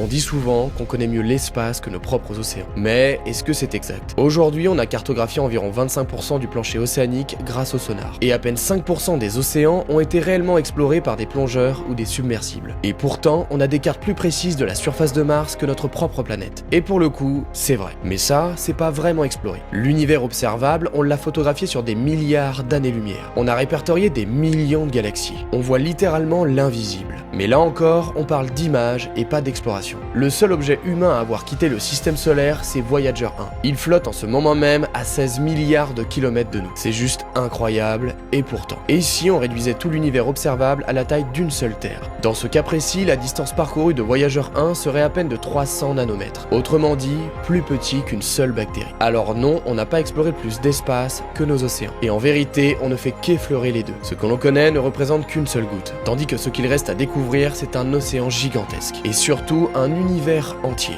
On dit souvent qu'on connaît mieux l'espace que nos propres océans. Mais est-ce que c'est exact? Aujourd'hui, on a cartographié environ 25% du plancher océanique grâce au sonar. Et à peine 5% des océans ont été réellement explorés par des plongeurs ou des submersibles. Et pourtant, on a des cartes plus précises de la surface de Mars que notre propre planète. Et pour le coup, c'est vrai. Mais ça, c'est pas vraiment exploré. L'univers observable, on l'a photographié sur des milliards d'années-lumière. On a répertorié des millions de galaxies. On voit littéralement l'invisible. Mais là encore, on parle d'images et pas d'exploration. Le seul objet humain à avoir quitté le système solaire, c'est Voyager 1. Il flotte en ce moment même à 16 milliards de kilomètres de nous. C'est juste incroyable, et pourtant. Et si on réduisait tout l'univers observable à la taille d'une seule Terre? Dans ce cas précis, la distance parcourue de Voyager 1 serait à peine de 300 nanomètres. Autrement dit, plus petit qu'une seule bactérie. Alors non, on n'a pas exploré plus d'espace que nos océans. Et en vérité, on ne fait qu'effleurer les deux. Ce que l'on connaît ne représente qu'une seule goutte. Tandis que ce qu'il reste à découvrir, c'est un océan gigantesque. Et surtout, un univers entier.